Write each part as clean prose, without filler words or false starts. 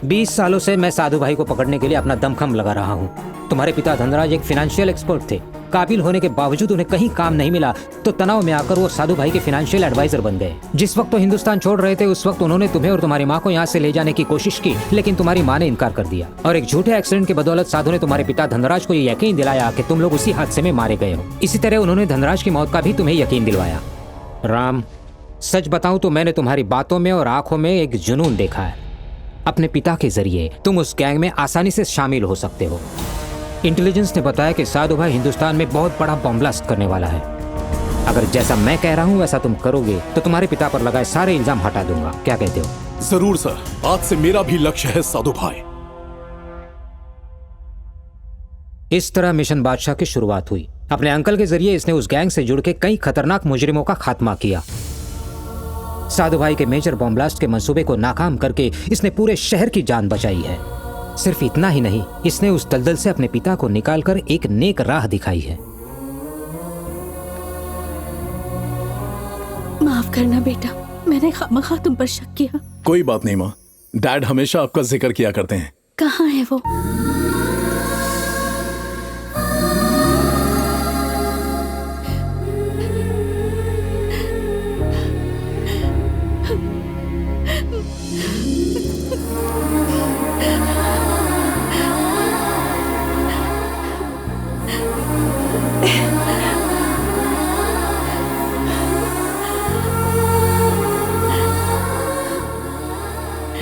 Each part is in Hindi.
20 सालों से मैं साधु भाई को पकड़ने के लिए अपना दमखम लगा रहा हूँ। तुम्हारे पिता धनराज एक फाइनेंशियल एक्सपर्ट थे। काबिल होने के बावजूद उन्हें कहीं काम नहीं मिला तो तनाव में आकर वो साधु भाई के फाइनेंशियल एडवाइजर बन गए। जिस वक्त वो हिंदुस्तान छोड़ रहे थे उस वक्त उन्होंने तुम्हें और तुम्हारी माँ को यहाँ से ले जाने की कोशिश की, लेकिन तुम्हारी माँ ने इनकार कर दिया और एक झूठे एक्सीडेंट की बदौलत साधु ने तुम्हारे पिता धनराज को ये यकीन दिलाया कि तुम लोग उसी हादसे में मारे गए हो। इसी तरह उन्होंने धनराज की मौत का भी तुम्हें यकीन दिलवाया। राम, सच बताऊं तो मैंने तुम्हारी बातों में और आंखों में एक जुनून देखा है। अपने पिता के जरिए तुम उस गैंग में आसानी से शामिल हो सकते हो। इंटेलिजेंस ने बताया कि साधु भाई हिंदुस्तान में बहुत बड़ा बॉम्ब ब्लास्ट करने वाला है। अगर जैसा मैं कह रहा हूँ वैसा तुम करोगे तो तुम्हारे पिता पर लगाए सारे इल्जाम हटा दूंगा। क्या कहते हो? जरूर सर, आज से मेरा भी लक्ष्य है साधु भाई। इस तरह मिशन बादशाह की शुरुआत हुई। अपने अंकल के जरिए इसने उस गैंग से जुड़ के कई खतरनाक मुजरिमों का खात्मा किया। साधु भाई के मेजर बॉम्ब ब्लास्ट के मंसूबे को नाकाम करके इसने पूरे शहर की जान बचाई है। सिर्फ इतना ही नहीं, इसने उस दलदल से अपने पिता को निकालकर एक नेक राह दिखाई है। माफ करना बेटा, मैंने खामखा तुम पर शक किया। कोई बात नहीं माँ, डैड हमेशा आपका जिक्र किया करते हैं। कहाँ है वो?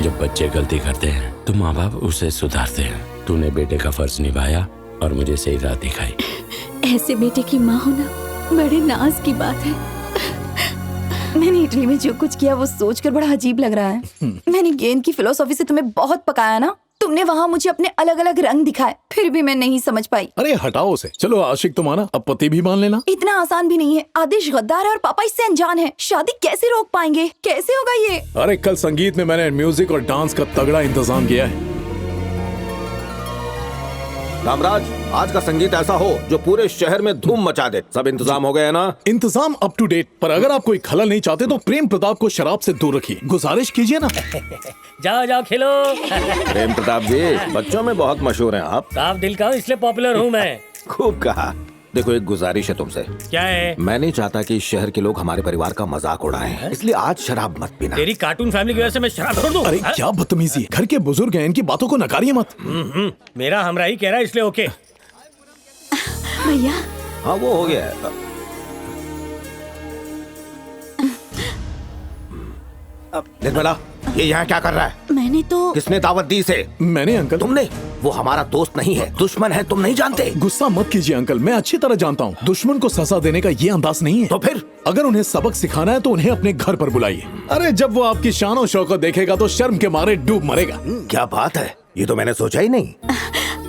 जब बच्चे गलती करते हैं तो माँ बाप उसे सुधारते हैं। तूने बेटे का फर्ज निभाया और मुझे सही राह दिखाई। ऐसे बेटे की माँ होना बड़े नाज की बात है। मैंने इटली में जो कुछ किया वो सोचकर बड़ा अजीब लग रहा है। मैंने गेंद की फिलोसॉफी से तुम्हें बहुत पकाया ना। तुमने वहाँ मुझे अपने अलग अलग रंग दिखाए, फिर भी मैं नहीं समझ पाई। अरे हटाओ उसे। चलो आशिक तो माना, अब पति भी मान लेना। इतना आसान भी नहीं है। आदिश गद्दार है और पापा इससे अनजान है। शादी कैसे रोक पाएंगे? कैसे होगा ये? अरे कल संगीत में मैंने म्यूजिक और डांस का तगड़ा इंतजाम किया है। रामराज, आज का संगीत ऐसा हो जो पूरे शहर में धूम मचा दे। सब इंतजाम हो गए ना? इंतजाम अप टू डेट, पर अगर आप कोई खलल नहीं चाहते तो प्रेम प्रताप को शराब से दूर रखिए। गुजारिश कीजिए ना। जाओ जाओ खेलो। प्रेम प्रताप जी, बच्चों में बहुत मशहूर हैं आप। साफ दिल का हूँ इसलिए पॉपुलर हूँ मैं। खूब कहा। देखो, एक गुजारिश है तुमसे। क्या है? मैं नहीं चाहता कि इस शहर के लोग हमारे परिवार का मजाक उड़ाएं, इसलिए आज शराब मत पीना। तेरी कार्टून फैमिली की वजह से मैं शराब छोड़ दूं? अरे क्या बदतमीजी है। घर के बुजुर्ग हैं, इनकी बातों को नकारिए मत। मेरा हमरा ही कह रहा है इसलिए ओके। भैया, हाँ वो हो गया है। निर्मला, ये यहाँ क्या कर रहा है? मैंने तो किसने दावत दी इसे? मैंने अंकल। तुमने? वो हमारा दोस्त नहीं है, दुश्मन है। तुम नहीं जानते? गुस्सा मत कीजिए अंकल, मैं अच्छी तरह जानता हूँ दुश्मन को सजा देने का ये अंदाज नहीं है। तो फिर अगर उन्हें सबक सिखाना है तो उन्हें अपने घर पर बुलाइए। अरे जब वो आपकी शान और शौकत देखेगा तो शर्म के मारे डूब मरेगा। क्या बात है, ये तो मैंने सोचा ही नहीं।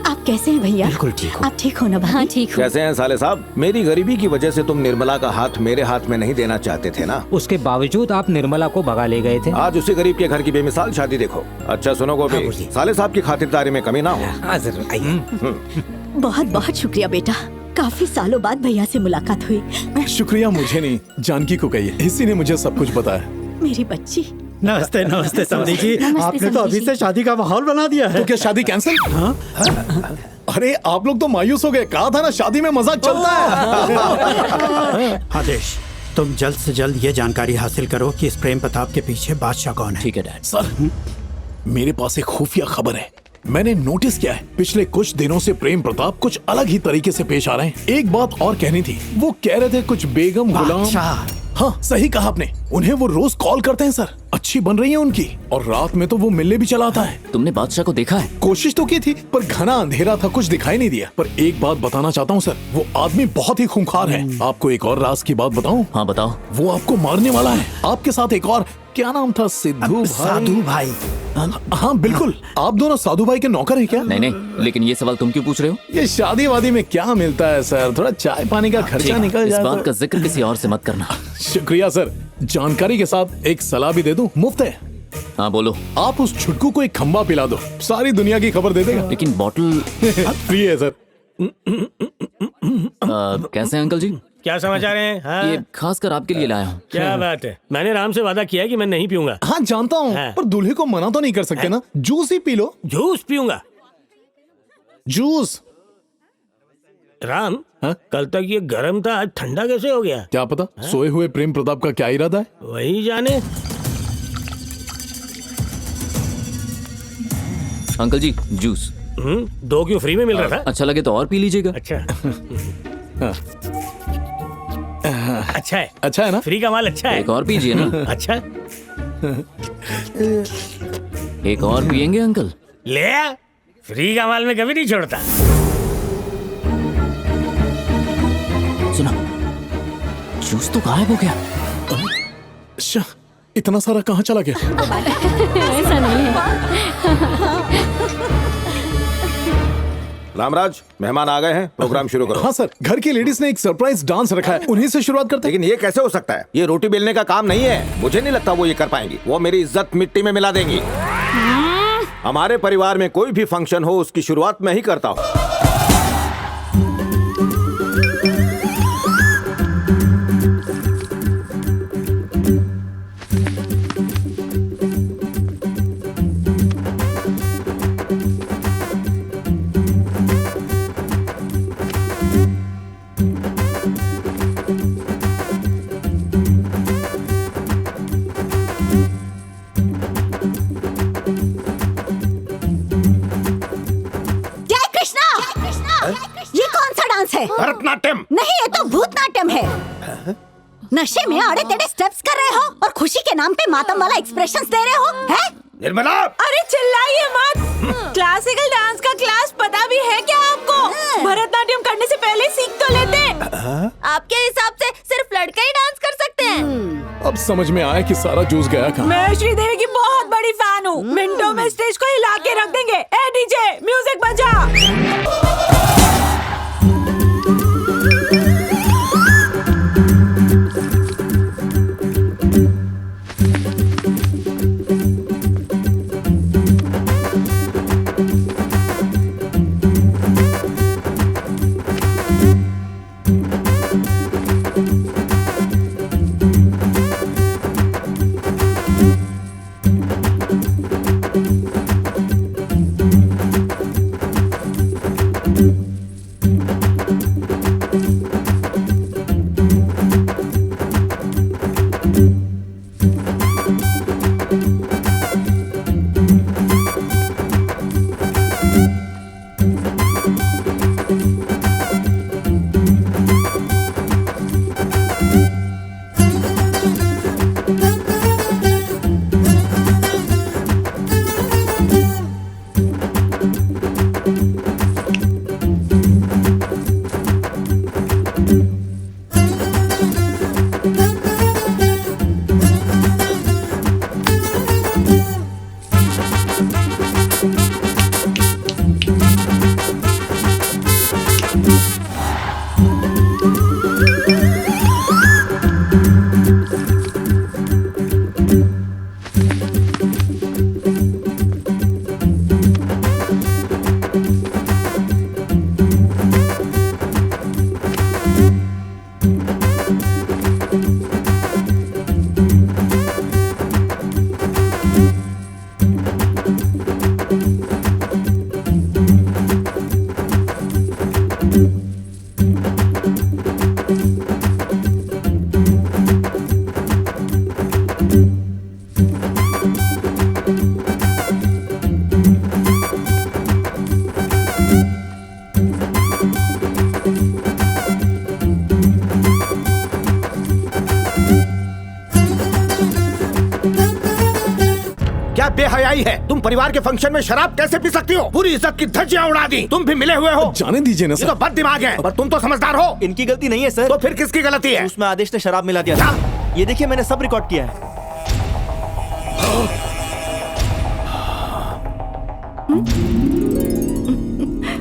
आप कैसे हैं भैया? बिल्कुल ठीक हो। आप ठीक हो ना? हाँ ठीक हो। कैसे हैं साले साहब? मेरी गरीबी की वजह से तुम निर्मला का हाथ मेरे हाथ में नहीं देना चाहते थे ना? उसके बावजूद आप निर्मला को भगा ले गए थे। आज उसी गरीब के घर की बेमिसाल शादी देखो। अच्छा सुनो गोपी, साले साहब की खातिरदारी में कमी ना हो। हाँ जरूर, आइए। बहुत बहुत शुक्रिया बेटा, काफी सालों बाद भैया से मुलाकात हुई। शुक्रिया मुझे नहीं, जानकी को कहिए, इसी ने मुझे सब कुछ बताया। मेरी बच्ची। नमस्ते नमस्ते समधी जी, नमस्ते आपने तो अभी से शादी का माहौल बना दिया है। तो क्या शादी कैंसिल? हाँ? अरे आप लोग तो मायूस हो गए। कहा था ना शादी में मजाक चलता है। आदेश, तुम जल्द से जल्द ये जानकारी हासिल करो कि इस प्रेम प्रताप के पीछे बादशाह कौन है। ठीक है डैड। सर, मेरे पास एक खुफिया खबर है। मैंने नोटिस किया है पिछले कुछ दिनों से प्रेम प्रताप कुछ अलग ही तरीके से पेश आ रहे हैं। एक बात और कहनी थी, वो कह रहे थे कुछ बेगम गुलाम। हाँ सही कहा आपने, उन्हें वो रोज कॉल करते हैं सर। अच्छी बन रही है उनकी, और रात में तो वो मिलने भी चला आता है। तुमने बादशाह को देखा है? कोशिश तो की थी पर घना अंधेरा था, कुछ दिखाई नहीं दिया। पर एक बात बताना चाहता हूँ सर, वो आदमी बहुत ही खूंखार है। आपको एक और राज की बात बताऊं? हाँ बताओ। वो आपको मारने वाला है। आपके साथ एक और, क्या नाम था? सिद्धू भाई। साधु भाई। हाँ बिल्कुल। आप दोनों साधु भाई के नौकर हैं क्या? नहीं नहीं, लेकिन ये सवाल तुम क्यों पूछ रहे हो? ये शादी वादी में क्या मिलता है सर, थोड़ा चाय पानी का खर्चा निकल इस जाए। बात का जिक्र किसी और से मत करना। शुक्रिया सर, जानकारी के साथ एक सलाह भी दे दूं, मुफ्त है। हाँ बोलो। आप उस छुटकू को एक खंबा पिला दो, सारी दुनिया की खबर दे देगा। लेकिन बॉटल फ्री है सर। कैसे हैं अंकल जी? क्या समाचार हैं? हाँ? ये खासकर आपके लिए लाया हूँ। क्या बात है, मैंने राम से वादा किया है कि मैं नहीं पीऊंगा। हाँ जानता हूँ, हाँ। पर दूल्हे को मना तो नहीं कर सकते ना। जूस ही P low. Juice पीऊंगा? Juice. Ram, हाँ? कल तक ये गर्म था, आज ठंडा कैसे हो गया? क्या पता सोए हुए प्रेम प्रताप का क्या इरादा है। वही जाने। अंकल जी जूस। 2 क्यों फ्री में मिल रहा था? अच्छा लगे तो और पी लीजिएगा। अच्छा। अच्छा है, अच्छा है ना। फ्री का माल अच्छा है। एक और पीजिए ना। अच्छा, एक और पियेंगे अंकल? ले आ, फ्री का माल में कभी नहीं छोड़ता। सुना, जूस तो गायब हो गया। अच्छा, इतना सारा कहाँ चला गया? ऐसा नहीं है। रामराज, मेहमान आ गए हैं, प्रोग्राम शुरू करो। हाँ सर, घर की लेडीज ने एक सरप्राइज डांस रखा है, उन्हीं से शुरुआत करते हैं। लेकिन ये कैसे हो सकता है? ये रोटी बेलने का काम नहीं है। मुझे नहीं लगता वो ये कर पाएंगी। वो मेरी इज्जत मिट्टी में मिला देंगी। हमारे परिवार में कोई भी फंक्शन हो, उसकी शुरुआत मैं ही करता हूँ। ये कौन सा डांस है? भरतनाट्यम। नहीं, ये तो भूतनाट्यम है। नशे में आड़े टेढ़े स्टेप्स कर रहे हो और खुशी के नाम पे मातम वाला एक्सप्रेशंस दे रहे हो, हैं? निर्मला! अरे चिल्लाइए मत। क्लासिकल डांस का क्लास पता भी है क्या आपको? भरतनाट्यम करने से पहले सीख तो लेते। आपके हिसाब से सिर्फ लड़के ही डांस कर सकते हैं? अब समझ में आया कि सारा जूस गया कहाँ। मैं श्रीदेवी की बहुत बड़ी फैन हूँ। मिनटों में स्टेज को हिला के रख देंगे। ए डीजे, म्यूजिक बजा। क्या बेहयाई है? तुम परिवार के फंक्शन में शराब कैसे पी सकती हो? पूरी इज्जत की धज्जियां उड़ा दी। तुम भी मिले हुए हो। जाने दीजिए ना ये तो बद दिमाग है, पर तुम तो समझदार हो। इनकी गलती नहीं है सर। तो फिर किसकी गलती है? उसमें आदेश ने शराब मिला दिया था। ये देखिए, मैंने सब रिकॉर्ड किया है।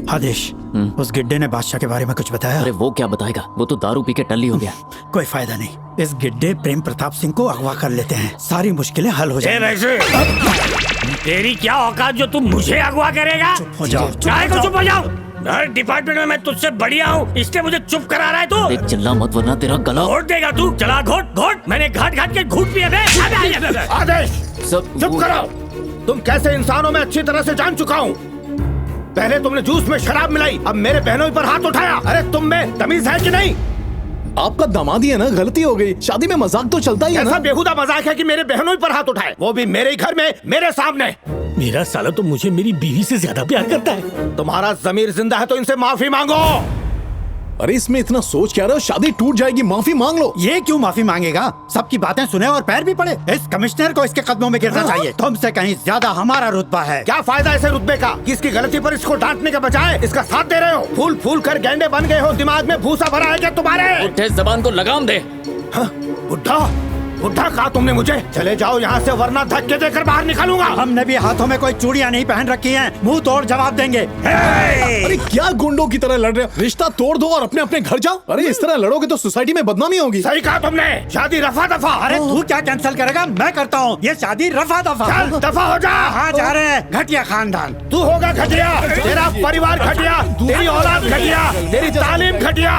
आदेश, उस गिड्डे ने बादशाह के बारे में कुछ बताया? अरे वो क्या बताएगा, वो तो दारू पी के टल्ली हो गया। कोई फायदा नहीं, इस गिड्डे प्रेम प्रताप सिंह को अगवा कर लेते हैं, सारी मुश्किलें हल हो जाएंगी। तेरी क्या औकात जो तुम मुझे अगवा करेगा? चुप हो जाओ। चाहे को चुप हो जाओ। हर डिपार्टमेंट में मैं तुझसे बढ़िया हूँ, इसलिए मुझे चुप करा रहा है तू। देख चिल्ला मत वरना तेरा गला घोट देगा तू। चला घोट घोट। मैंने घाट घाट के घूट पिए थे। आदेश, सब चुप करो। तुम कैसे इंसानों में अच्छी तरह से जान चुका हूँ। पहले तुमने जूस में शराब मिलाई, अब मेरे बहनों पर हाथ उठाया। अरे तुम में तमीज है कि नहीं? आपका दामाद ही है ना, गलती हो गई। शादी में मजाक तो चलता ही है ऐसा ना। बेहुदा मजाक है कि मेरे बहनों पर हाथ उठाए, वो भी मेरे घर में, मेरे सामने। मेरा साला तो मुझे मेरी बीवी से ज्यादा प्यार करता है। तुम्हारा जमीर जिंदा है तो इनसे माफी मांगो। अरे इसमें इतना सोच क्या रहे हो? शादी टूट जाएगी, माफी मांग लो। ये क्यों माफी मांगेगा? सबकी बातें सुने और पैर भी पड़े। इस कमिश्नर को इसके कदमों में गिरना चाहिए। तुमसे कहीं ज्यादा हमारा रुतबा है। क्या फायदा ऐसे रुतबे का कि इसकी गलती पर इसको डांटने के बजाय इसका साथ दे रहे हो? फूल फूल कर गेंडे बन गए हो, दिमाग में भूसा भरा है क्या तुम्हारे? उठे जबान को लगाम दे। बुढ़ा बुढ़ा कहा तुमने मुझे? चले जाओ यहाँ से वरना धक्के देकर बाहर निकालूंगा। हमने भी हाथों में कोई चूड़ियां नहीं पहन रखी हैं। मुंह तोड़ जवाब देंगे। अरे क्या गुंडों की तरह लड़ रहे हो? रिश्ता तोड़ दो और अपने अपने घर जाओ। अरे इस तरह लड़ोगे तो सोसाइटी में बदनामी होगी। सही कहा तुमने, शादी रफा दफा। अरे तू क्या कैंसिल करेगा? मैं करता हूँ ये शादी रफा दफा। चल दफा हो जा। हाँ जा रहे हैं। घटिया खानदान। तू होगा घटिया, तेरा परिवार घटिया, तेरी औलाद घटिया, तेरी तालीम घटिया।